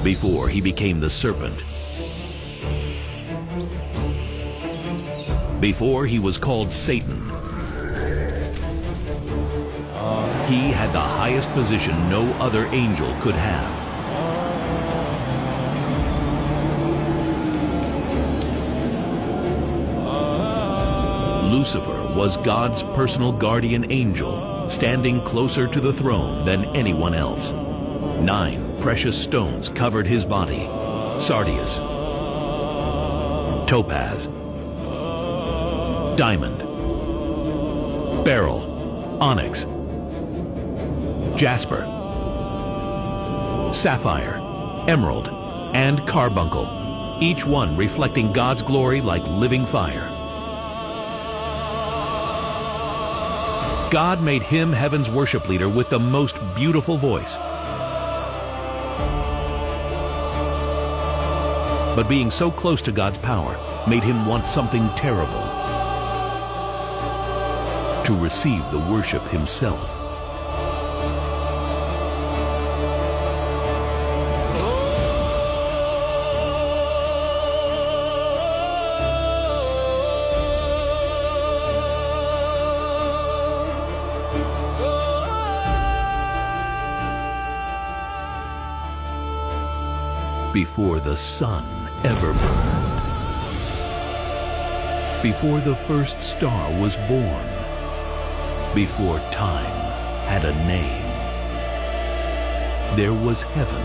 before he became the serpent. Before he was called Satan. He had the highest position no other angel could have. Lucifer was God's personal guardian angel, standing closer to the throne than anyone else. 9 precious stones covered his body: sardius, topaz, diamond, beryl, onyx, jasper, sapphire, emerald, and carbuncle, each one reflecting God's glory like living fire. God made him heaven's worship leader with the most beautiful voice. But being so close to God's power made him want something terrible: to receive the worship himself. Before the sun ever burned, before the first star was born, before time had a name, there was heaven.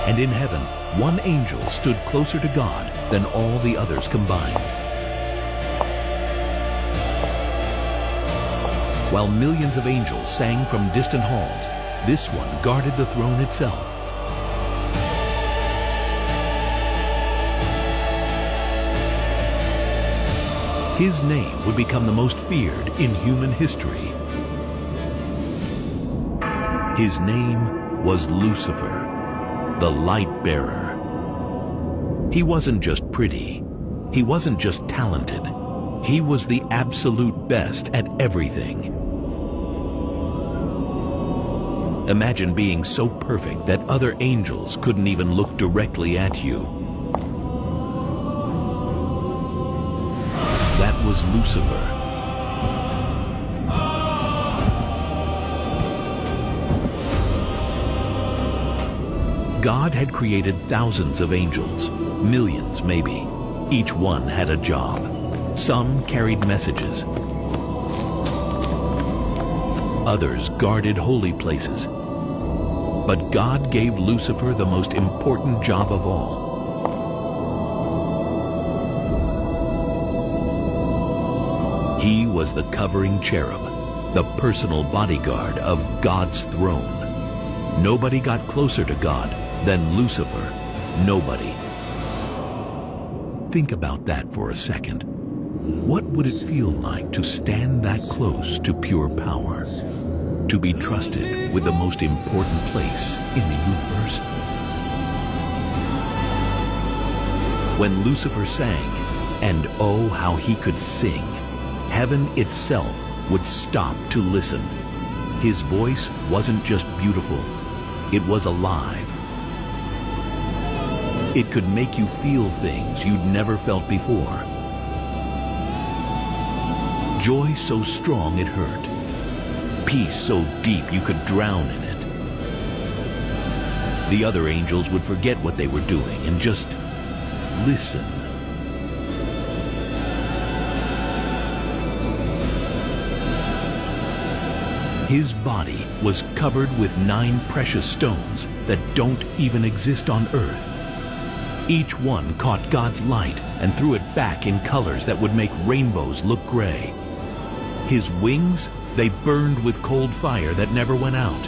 And in heaven, one angel stood closer to God than all the others combined. While millions of angels sang from distant halls, this one guarded the throne itself. His name would become the most feared in human history. His name was Lucifer, the light bearer. He wasn't just pretty. He wasn't just talented. He was the absolute best at everything. Imagine being so perfect that other angels couldn't even look directly at you. That was Lucifer. God had created thousands of angels, millions maybe. Each one had a job. Some carried messages. Others guarded holy places. But God gave Lucifer the most important job of all. He was the covering cherub, the personal bodyguard of God's throne. Nobody got closer to God than Lucifer. Nobody. Think about that for a second. What would it feel like to stand that close to pure power? To be trusted with the most important place in the universe? When Lucifer sang, and oh how he could sing, heaven itself would stop to listen. His voice wasn't just beautiful, it was alive. It could make you feel things you'd never felt before. Joy so strong it hurt. Peace so deep you could drown in it. The other angels would forget what they were doing and just listen. His body was covered with 9 precious stones that don't even exist on earth. Each one caught God's light and threw it back in colors that would make rainbows look gray. His wings, they burned with cold fire that never went out.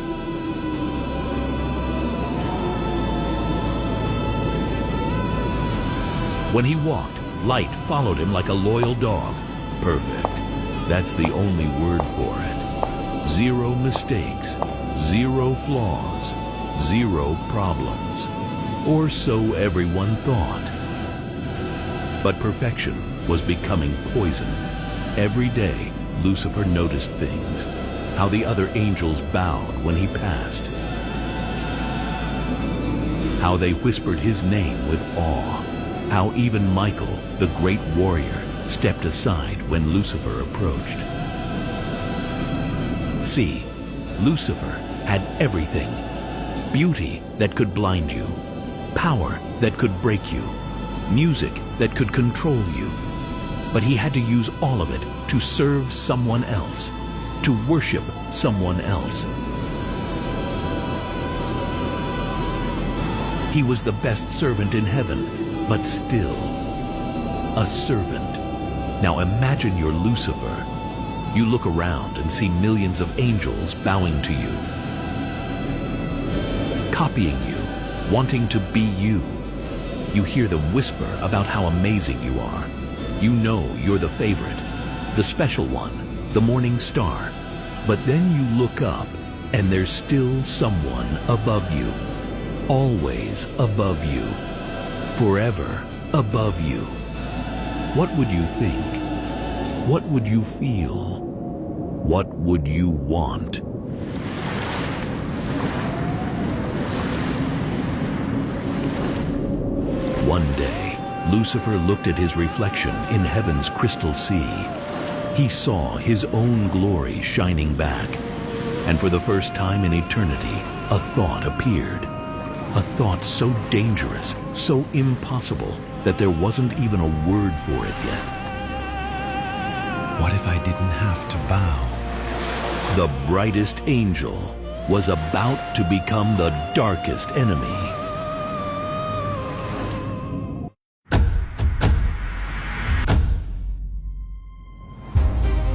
When he walked, light followed him like a loyal dog. Perfect. That's the only word for it. 0 mistakes, 0 flaws, 0 problems. Or so everyone thought. But perfection was becoming poison. Every day, Lucifer noticed things, how the other angels bowed when he passed, how they whispered his name with awe, how even Michael, the great warrior, stepped aside when Lucifer approached. See, Lucifer had everything: beauty that could blind you, power that could break you, music that could control you. But he had to use all of it to serve someone else, to worship someone else. He was the best servant in heaven, but still a servant. Now imagine you're Lucifer. You look around and see millions of angels bowing to you, copying you, wanting to be you. You hear them whisper about how amazing you are. You know you're the favorite, the special one, the morning star. But then you look up and there's still someone above you, always above you, forever above you. What would you think? What would you feel? What would you want? One day, Lucifer looked at his reflection in heaven's crystal sea. He saw his own glory shining back. And for the first time in eternity, a thought appeared. A thought so dangerous, so impossible, that there wasn't even a word for it yet. What if I didn't have to bow? The brightest angel was about to become the darkest enemy.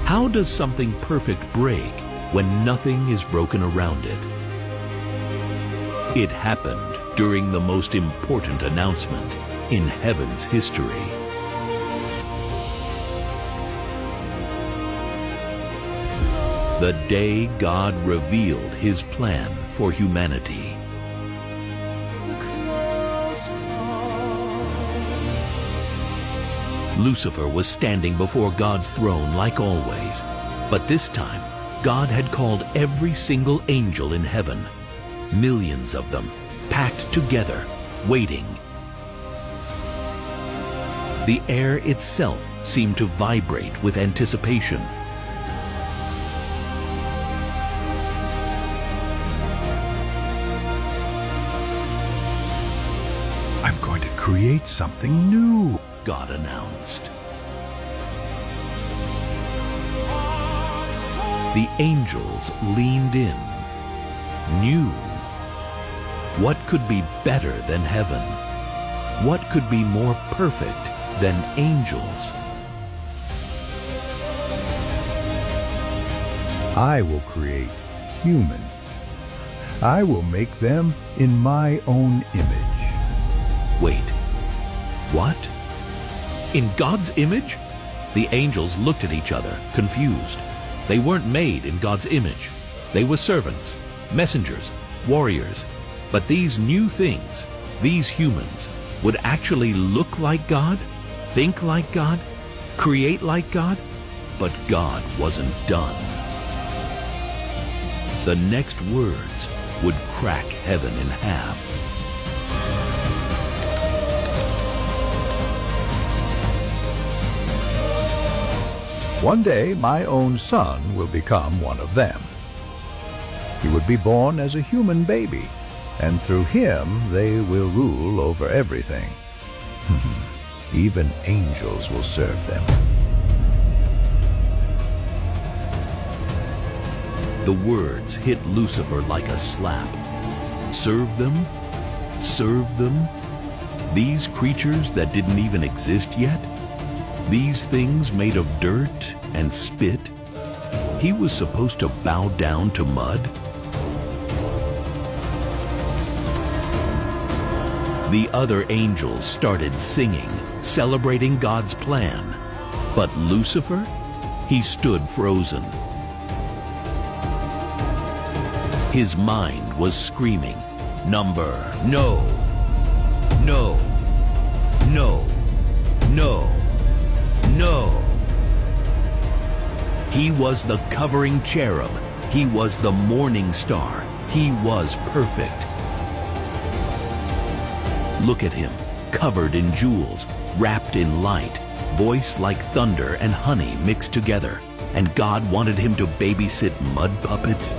How does something perfect break when nothing is broken around it? It happened during the most important announcement in heaven's history. The day God revealed his plan for humanity. Lucifer was standing before God's throne like always, but this time God had called every single angel in heaven, millions of them, packed together, waiting. The air itself seemed to vibrate with anticipation. I'm going to create something new, God announced. The angels leaned in, knew. What could be better than heaven? What could be more perfect than angels? I will create humans. I will make them in my own image. Wait, what? In God's image? The angels looked at each other, confused. They weren't made in God's image. They were servants, messengers, warriors. But these new things, these humans, would actually look like God, think like God, create like God. But God wasn't done. The next words would crack heaven in half. One day, my own son will become one of them. He would be born as a human baby, and through him they will rule over everything. Even angels will serve them. The words hit Lucifer like a slap. Serve them? Serve them? These creatures that didn't even exist yet? These things made of dirt and spit? He was supposed to bow down to mud? The other angels started singing, celebrating God's plan. But Lucifer, he stood frozen. His mind was screaming, number, no, no, no, No. No. He was the covering cherub. He was the morning star. He was perfect. Look at him, covered in jewels, wrapped in light, voice like thunder and honey mixed together. And God wanted him to babysit mud puppets?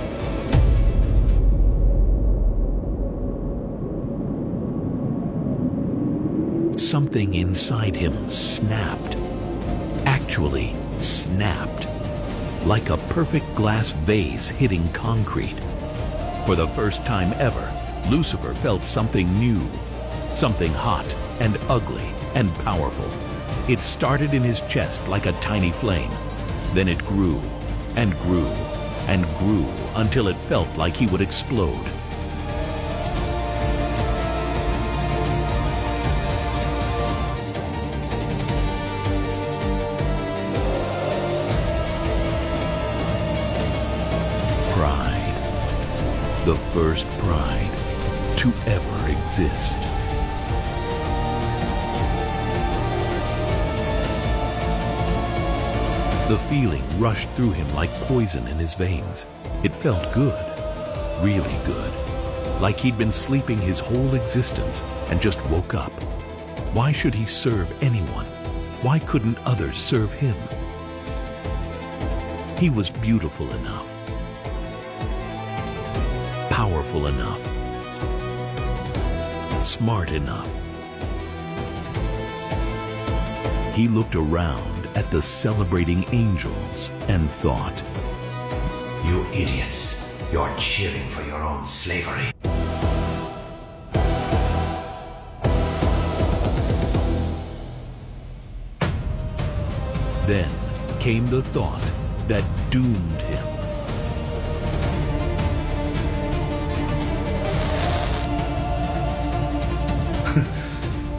Something inside him snapped. Actually snapped. Like a perfect glass vase hitting concrete. For the first time ever, Lucifer felt something new. Something hot and ugly and powerful. It started in his chest like a tiny flame. Then it grew and grew and grew until it felt like he would explode. Pride. The first pride to ever exist. The feeling rushed through him like poison in his veins. It felt good, really good, like he'd been sleeping his whole existence and just woke up. Why should he serve anyone? Why couldn't others serve him? He was beautiful enough, powerful enough, smart enough. He looked around at the celebrating angels and thought, "You idiots, you're cheering for your own slavery." Then came the thought that doomed him.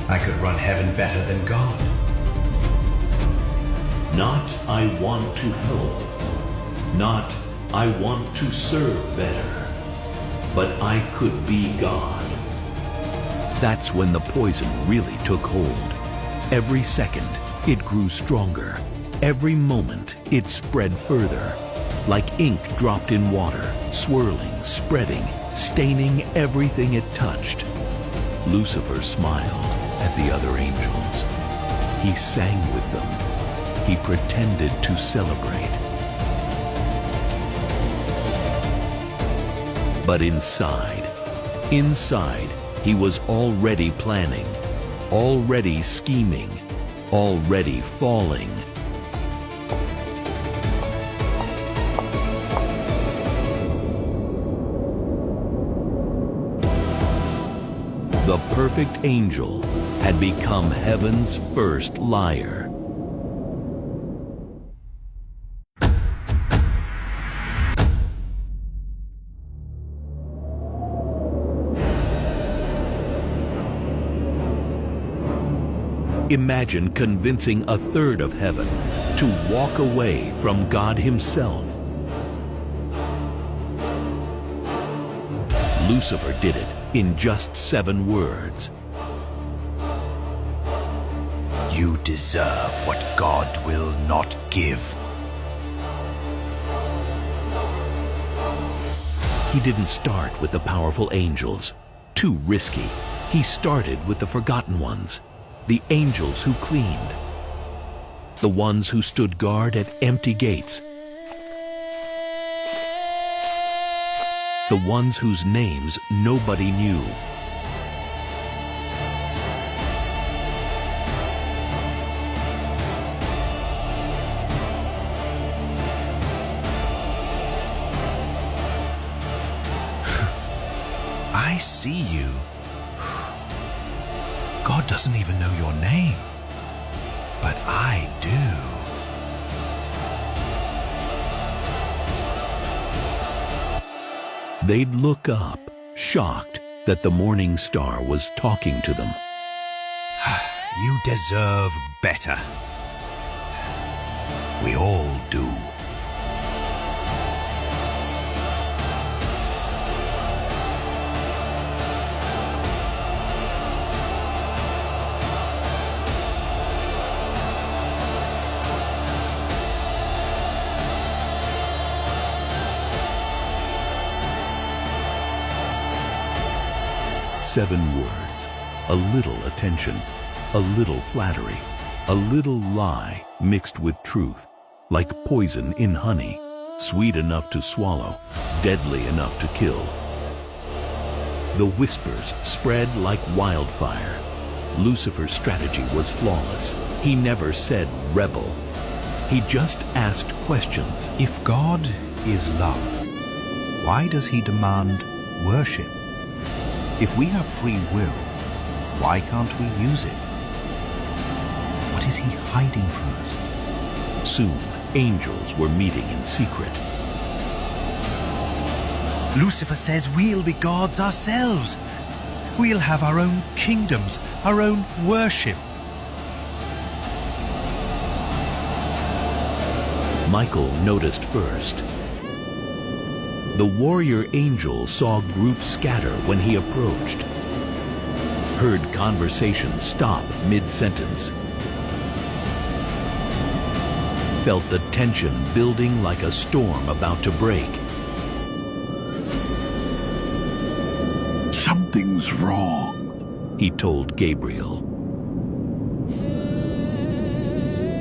I could run heaven better than God. Not I want to help, not I want to serve better, but I could be God. That's when the poison really took hold. Every second, it grew stronger. Every moment, it spread further, like ink dropped in water, swirling, spreading, staining everything it touched. Lucifer smiled at the other angels. He sang with them. He pretended to celebrate. But inside, he was already planning, already scheming, already falling. The perfect angel had become heaven's first liar. Imagine convincing a third of heaven to walk away from God himself. Lucifer did it in just 7 words. You deserve what God will not give. He didn't start with the powerful angels. Too risky. He started with the forgotten ones. The angels who cleaned. The ones who stood guard at empty gates. The ones whose names nobody knew. I see you. God doesn't even know your name, but I do. They'd look up, shocked that the morning star was talking to them. You deserve better. We all do. 7 words, a little attention, a little flattery, a little lie mixed with truth, like poison in honey, sweet enough to swallow, deadly enough to kill. The whispers spread like wildfire. Lucifer's strategy was flawless. He never said rebel. He just asked questions. If God is love, why does he demand worship? If we have free will, why can't we use it? What is he hiding from us? Soon, angels were meeting in secret. Lucifer says we'll be gods ourselves. We'll have our own kingdoms, our own worship. Michael noticed first. The warrior angel saw groups scatter when he approached, heard conversations stop mid-sentence, felt the tension building like a storm about to break. Something's wrong, he told Gabriel.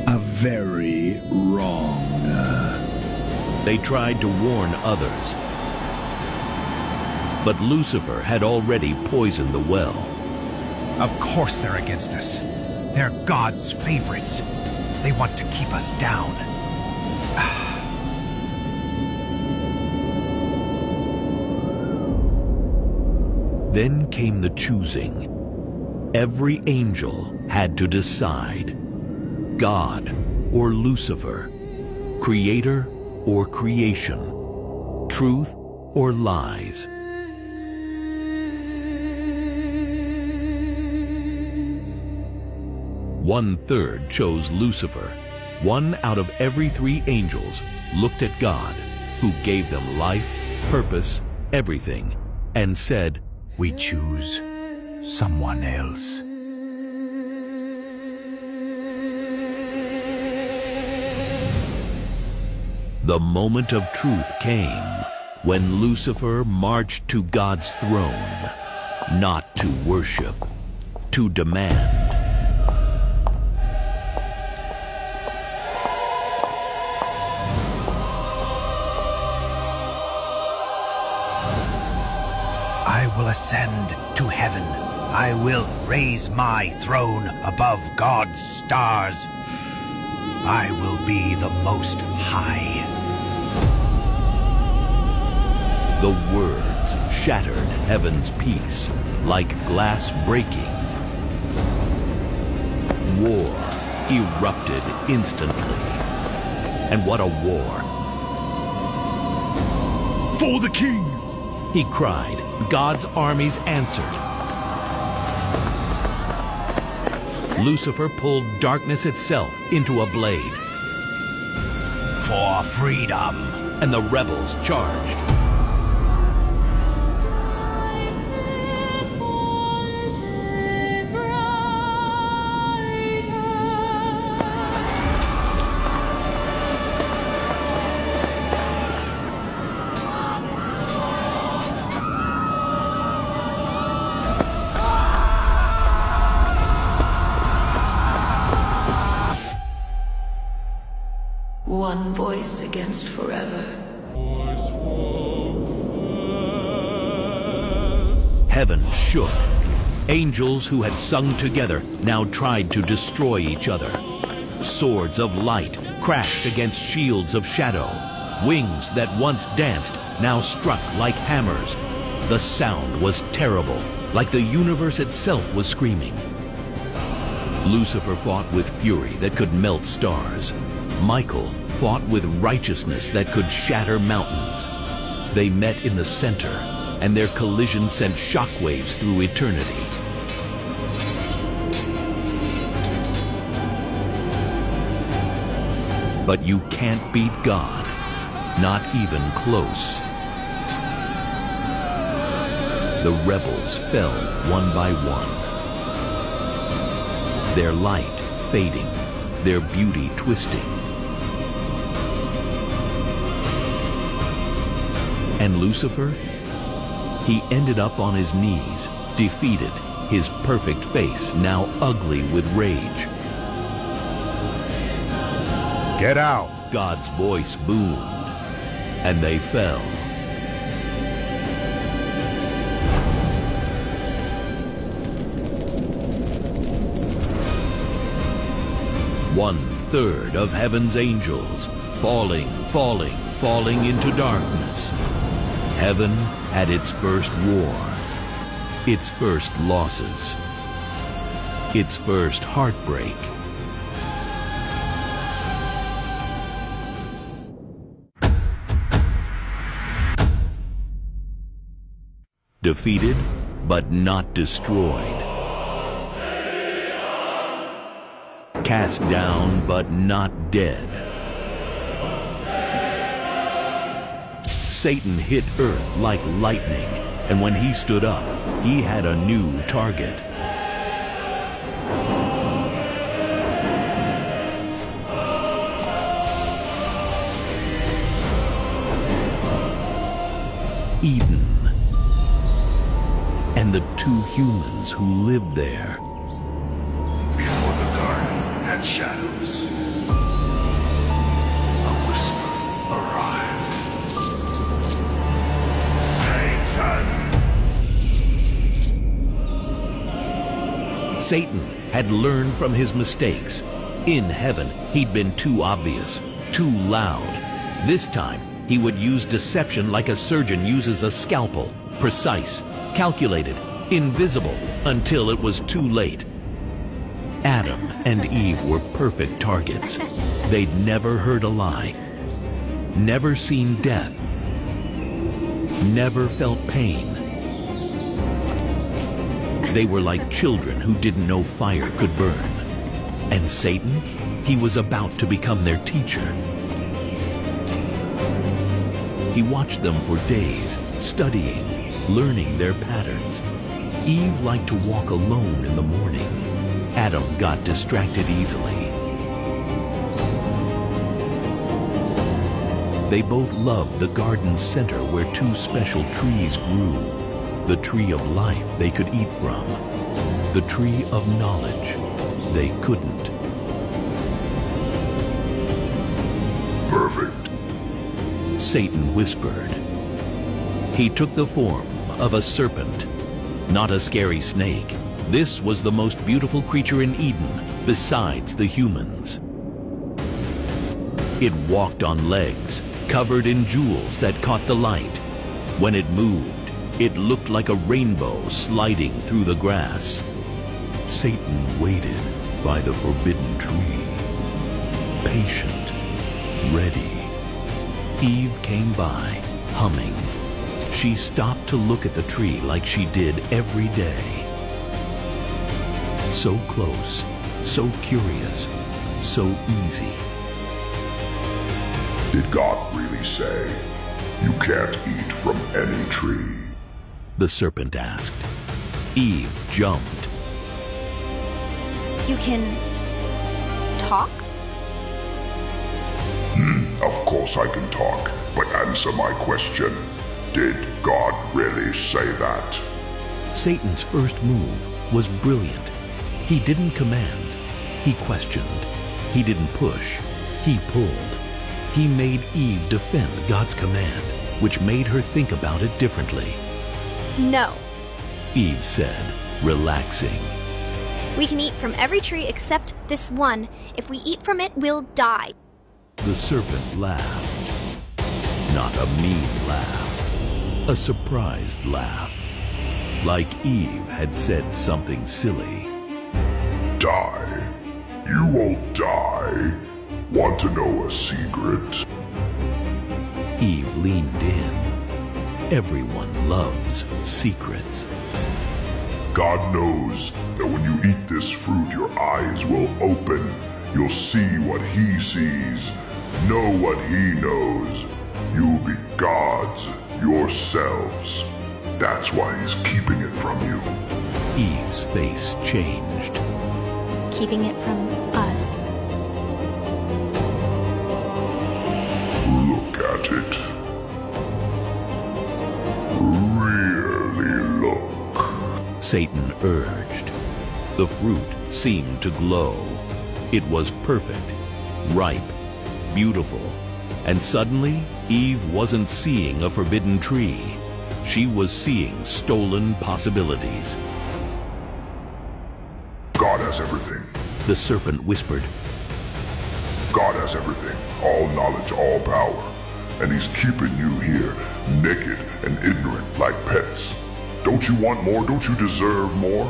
a very wrong. They tried to warn others, but Lucifer had already poisoned the well. Of course they're against us. They're God's favorites. They want to keep us down. Then came the choosing. Every angel had to decide. God or Lucifer, creator or creation, truth or lies. One-third chose Lucifer. 1 out of every 3 angels looked at God, who gave them life, purpose, everything, and said, We choose someone else. The moment of truth came when Lucifer marched to God's throne, not to worship, to demand. I will ascend to heaven. I will raise my throne above God's stars. I will be the Most High. The words shattered heaven's peace like glass breaking. War erupted instantly. And what a war! For the king! He cried. God's armies answered. Lucifer pulled darkness itself into a blade. For freedom. And the rebels charged. One voice against forever. Heaven shook. Angels who had sung together now tried to destroy each other. Swords of light crashed against shields of shadow. Wings that once danced now struck like hammers. The sound was terrible, like the universe itself was screaming. Lucifer fought with fury that could melt stars. Michael fought with righteousness that could shatter mountains. They met in the center, and their collision sent shockwaves through eternity. But you can't beat God, not even close. The rebels fell one by one, their light fading, their beauty twisting. And Lucifer? He ended up on his knees, Defeated, his perfect face now ugly with rage. Get out! God's voice boomed, and they fell. One-third of heaven's angels falling into darkness. Heaven had its first war, its first losses, its first heartbreak. Defeated, but not destroyed. Cast down, but not dead. Satan hit Earth like lightning, and when he stood up, he had a new target. Eden. And the two humans who lived there. Before the garden had shadows, a whisper arrived. Satan had learned from his mistakes. In heaven, he'd been too obvious, too loud. This time, he would use deception like a surgeon uses a scalpel, precise, calculated, invisible, until it was too late. Adam and Eve were perfect targets. They'd never heard a lie, never seen death, never felt pain. They were like children who didn't know fire could burn. And Satan, he was about to become their teacher. He watched them for days, studying, learning their patterns. Eve liked to walk alone in the morning. Adam got distracted easily. They both loved the garden's center where two special trees grew. The tree of life they could eat from. The tree of knowledge they couldn't. Perfect. Satan whispered. He took the form of a serpent, not a scary snake. This was the most beautiful creature in Eden, besides the humans. It walked on legs, covered in jewels that caught the light. When it moved, it looked like a rainbow sliding through the grass. Satan waited by the forbidden tree, patient, ready. Eve came by, humming. She stopped to look at the tree like she did every day. So close, so curious, so easy. Did God really say you can't eat from any tree? The serpent asked. Eve jumped. You can talk? Of course I can talk, but answer my question. Did God really say that? Satan's first move was brilliant. He didn't command. He questioned. He didn't push. He pulled. He made Eve defend God's command, which made her think about it differently. No. Eve said, relaxing. We can eat from every tree except this one. If we eat from it, we'll die. The serpent laughed. Not a mean laugh. A surprised laugh. Like Eve had said something silly. Die? You won't die. Want to know a secret? Eve leaned in. Everyone loves secrets. God knows that when you eat this fruit, your eyes will open. You'll see what He sees, know what He knows. You'll be gods yourselves. That's why He's keeping it from you. Eve's face changed. Keeping it from us. Look at it. Really look. Satan urged. The fruit seemed to glow. It was perfect, ripe, beautiful, and suddenly Eve wasn't seeing a forbidden tree. She was seeing stolen possibilities. God has everything. The serpent whispered. God has everything, all knowledge, all power. And he's keeping you here, naked and ignorant like pets. Don't you want more? Don't you deserve more?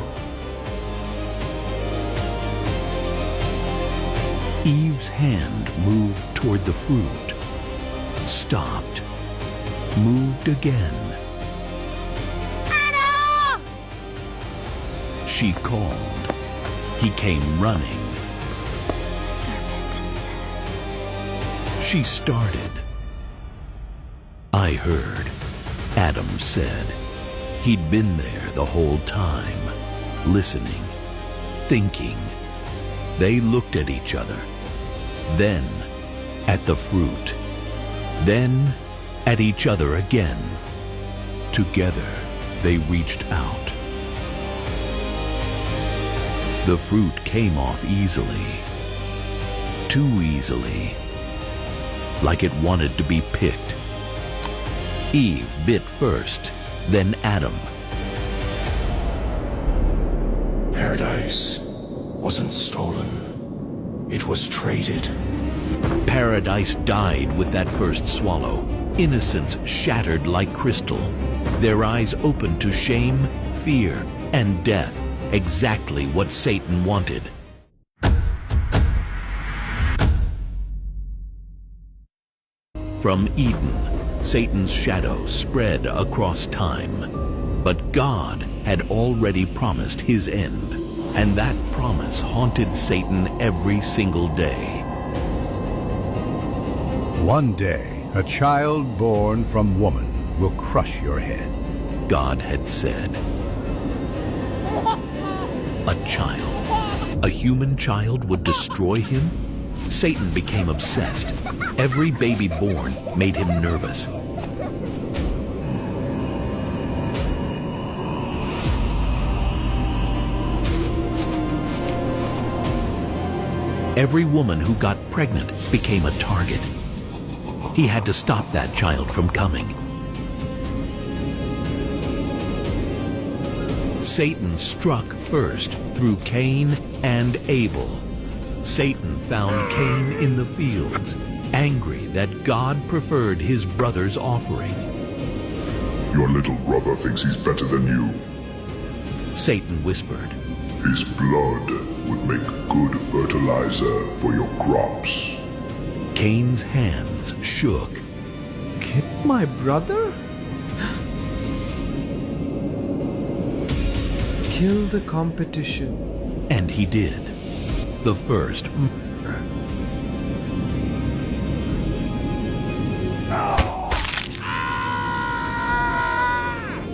Eve's hand moved toward the fruit, stopped, moved again. Adam! She called. He came running. Serpent says. She started. I heard, Adam said. He'd been there the whole time, listening, thinking. They looked at each other, then at the fruit, then at each other again. Together, they reached out. The fruit came off easily, too easily, like it wanted to be picked. Eve bit first, then Adam. Paradise wasn't stolen. It was traded. Paradise died with that first swallow. Innocence shattered like crystal. Their eyes opened to shame, fear, and death. Exactly what Satan wanted. From Eden, Satan's shadow spread across time. But God had already promised his end, and that promise haunted Satan every single day. One day, a child born from woman will crush your head. God had said. A child, a human child would destroy him? Satan became obsessed. Every baby born made him nervous. Every woman who got pregnant became a target. He had to stop that child from coming. Satan struck first through Cain and Abel. Satan found Cain in the fields, angry that God preferred his brother's offering. Your little brother thinks he's better than you. Satan whispered. His blood would make good fertilizer for your crops. Cain's hands shook. Kill my brother? Kill the competition. And he did. The first murder.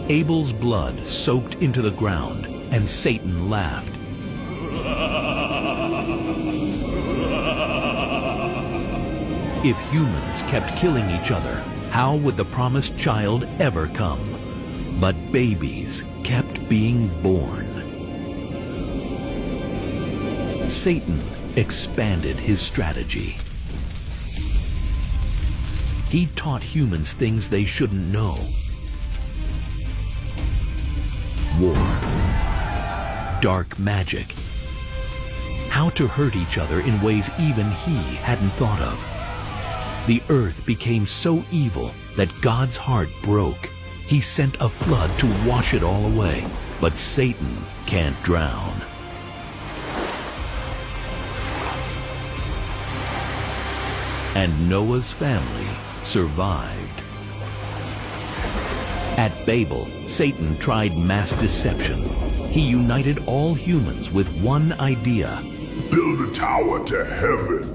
Abel's blood soaked into the ground, and Satan laughed. If humans kept killing each other, how would the promised child ever come? But babies kept being born. Satan expanded his strategy. He taught humans things they shouldn't know. War, dark magic, how to hurt each other in ways even he hadn't thought of. The earth became so evil that God's heart broke. He sent a flood to wash it all away, but Satan can't drown. And Noah's family survived. At Babel, Satan tried mass deception. He united all humans with one idea. Build a tower to heaven.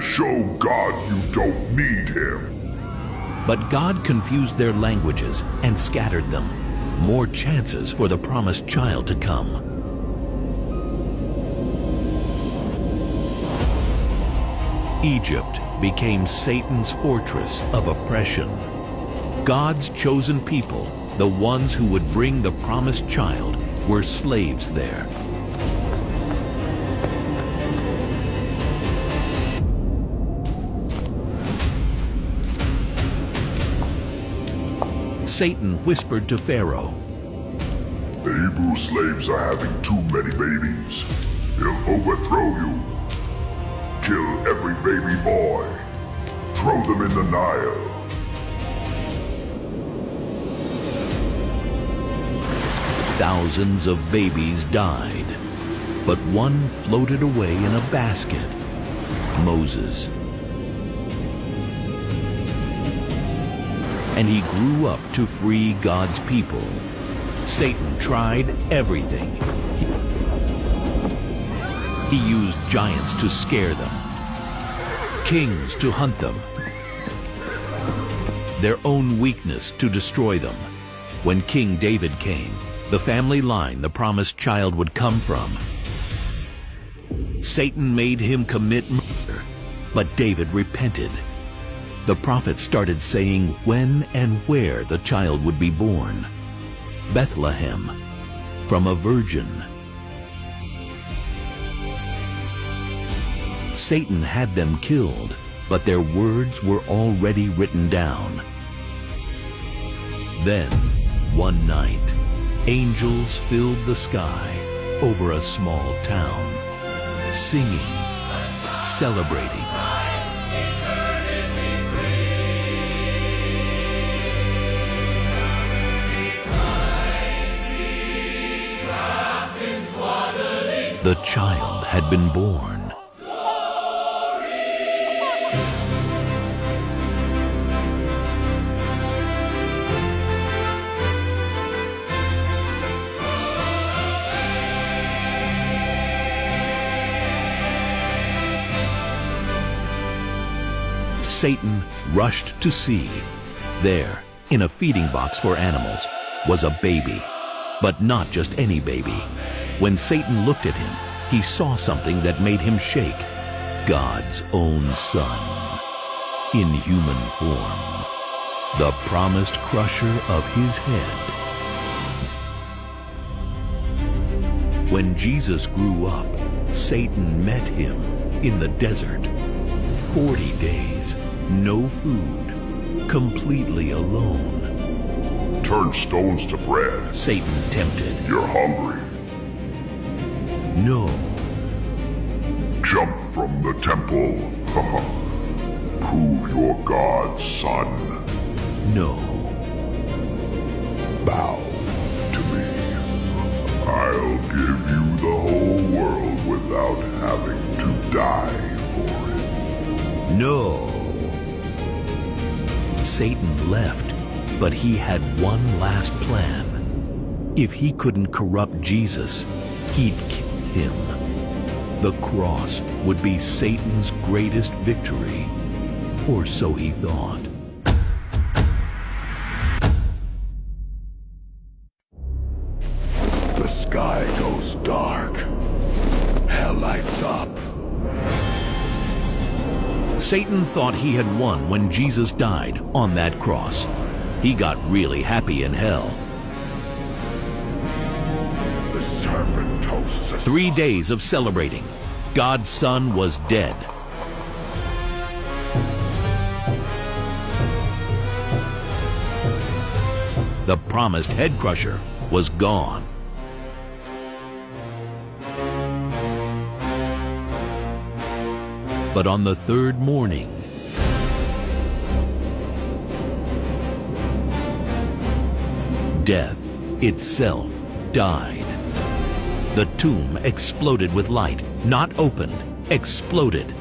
Show God you don't need him. But God confused their languages and scattered them. More chances for the promised child to come. Egypt became Satan's fortress of oppression. God's chosen people The ones who would bring the promised child were slaves there. Satan whispered to Pharaoh, The Hebrew slaves are having too many babies. He'll overthrow you. Kill every baby boy. Throw them in the Nile. Thousands of babies died, but one floated away in a basket, Moses. And he grew up to free God's people. Satan tried everything. He used giants to scare them, kings to hunt them, their own weakness to destroy them. When King David came, the family line the promised child would come from, Satan made him commit murder, but David repented. The prophet started saying when and where the child would be born. Bethlehem, from a virgin. Satan had them killed, but their words were already written down. Then, one night, angels filled the sky over a small town, singing, celebrating. The child had been born. Satan rushed to see. There, in a feeding box for animals, was a baby. But not just any baby. When Satan looked at him, he saw something that made him shake. God's own Son, in human form, the promised crusher of his head. When Jesus grew up, Satan met him in the desert. 40 days, no food, completely alone. Turn stones to bread. Satan tempted. You're hungry. No. Jump from the temple. Prove you're God's son. No. Bow to me. I'll give you the whole world without having to die for it. No. Satan left, but he had one last plan. If he couldn't corrupt Jesus, he'd kill him. The cross would be Satan's greatest victory, or so he thought. The sky goes dark. Hell lights up. Satan thought he had won when Jesus died on that cross. He got really happy in hell. The serpent toasts us. 3 days of celebrating. God's Son was dead. The promised head crusher was gone. But on the third morning, death itself died. The tomb exploded with light, not opened, exploded.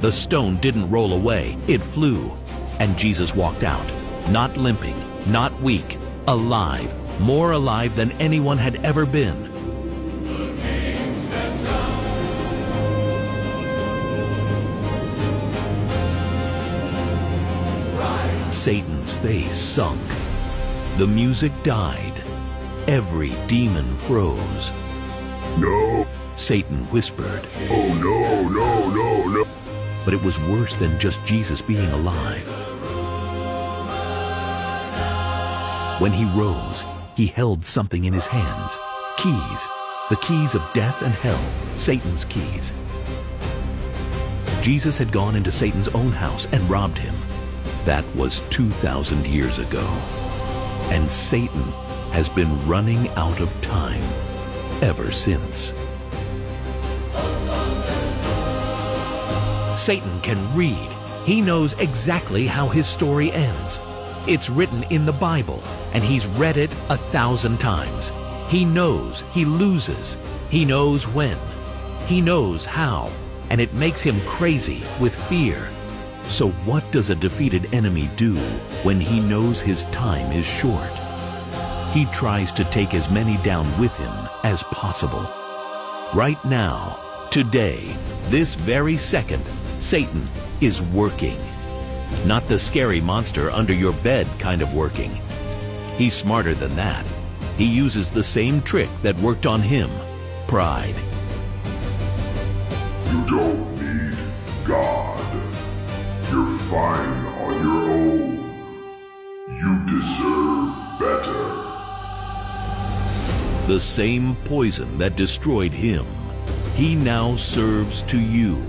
The stone didn't roll away, it flew. And Jesus walked out, not limping, not weak, alive, more alive than anyone had ever been. Satan's face sunk. The music died. Every demon froze. No. Satan whispered. Oh, no, no, no, no. But it was worse than just Jesus being alive. When he rose, he held something in his hands. Keys. The keys of death and hell. Satan's keys. Jesus had gone into Satan's own house and robbed him. That was 2,000 years ago. And Satan has been running out of time ever since. Satan can read. He knows exactly how his story ends. It's written in the Bible, and he's read it 1,000 times. He knows he loses. He knows when. He knows how, and it makes him crazy with fear. So what does a defeated enemy do when he knows his time is short? He tries to take as many down with him as possible. Right now, today, this very second, Satan is working. Not the scary monster under your bed kind of working. He's smarter than that. He uses the same trick that worked on him, pride. You don't need God. You're fine on your own. You deserve better. The same poison that destroyed him, he now serves to you.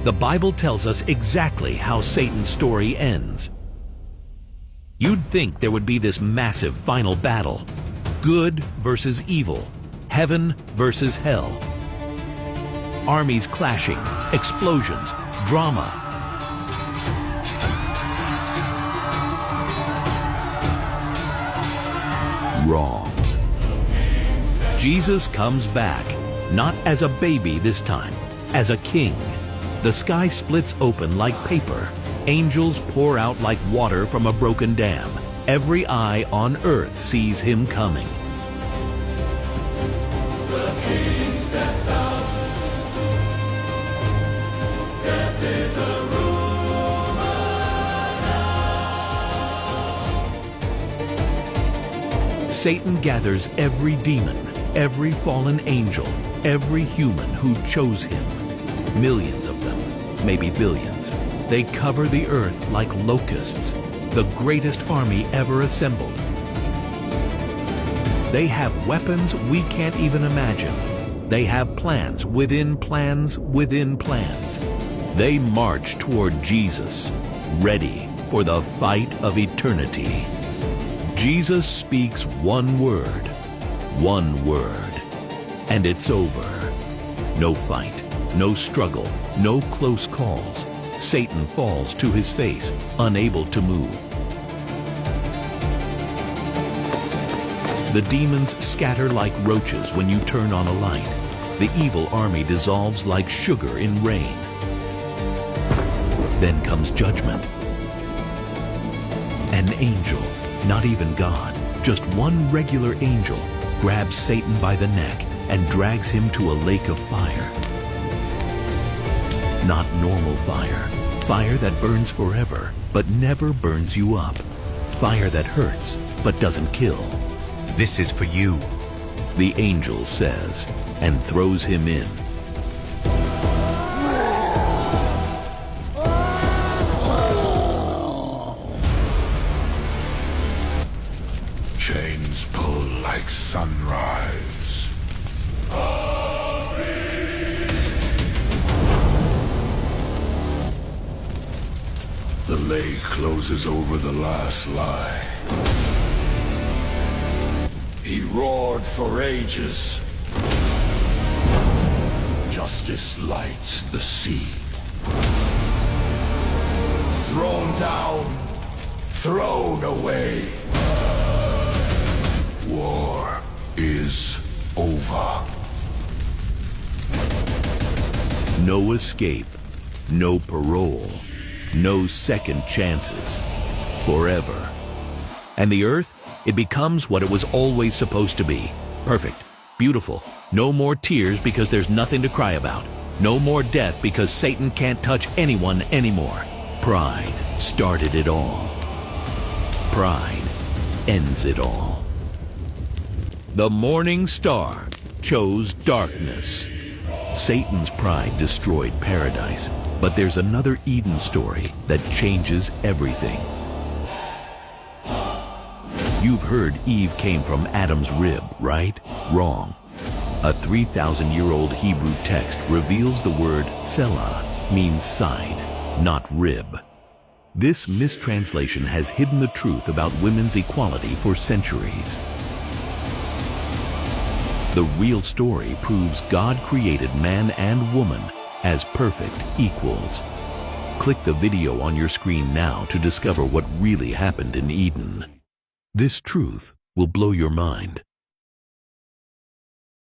The Bible tells us exactly how Satan's story ends. You'd think there would be this massive final battle. Good versus evil. Heaven versus hell. Armies clashing. Explosions. Drama. Wrong. Jesus comes back, not as a baby this time, as a king. The sky splits open like paper. Angels pour out like water from a broken dam. Every eye on earth sees him coming. The king steps out. Death is a rumor now. Satan gathers every demon, every fallen angel, every human who chose him. Millions of them, maybe billions. They cover the earth like locusts, the greatest army ever assembled. They have weapons we can't even imagine. They have plans within plans within plans. They march toward Jesus, ready for the fight of eternity. Jesus speaks one word, and it's over. No fight. No struggle, no close calls. Satan falls to his face, unable to move. The demons scatter like roaches when you turn on a light. The evil army dissolves like sugar in rain. Then comes judgment. An angel, not even God, just one regular angel, grabs Satan by the neck and drags him to a lake of fire. Not normal fire. Fire that burns forever, but never burns you up. Fire that hurts, but doesn't kill. This is for you. The angel says, and throws him in. Chains pull like sunrise. The lake closes over the last lie. He roared for ages. Justice lights the sea. Thrown down, thrown away. War is over. No escape, no parole. No second chances. Forever. And the earth, it becomes what it was always supposed to be. Perfect. Beautiful. No more tears because there's nothing to cry about. No more death because Satan can't touch anyone anymore. Pride started it all. Pride ends it all. The morning star chose darkness. Satan's pride destroyed paradise. But there's another Eden story that changes everything. You've heard Eve came from Adam's rib, right? Wrong. A 3,000-year-old Hebrew text reveals the word tselah means side, not rib. This mistranslation has hidden the truth about women's equality for centuries. The real story proves God created man and woman as perfect equals. Click the video on your screen now to discover what really happened in Eden. This truth will blow your mind.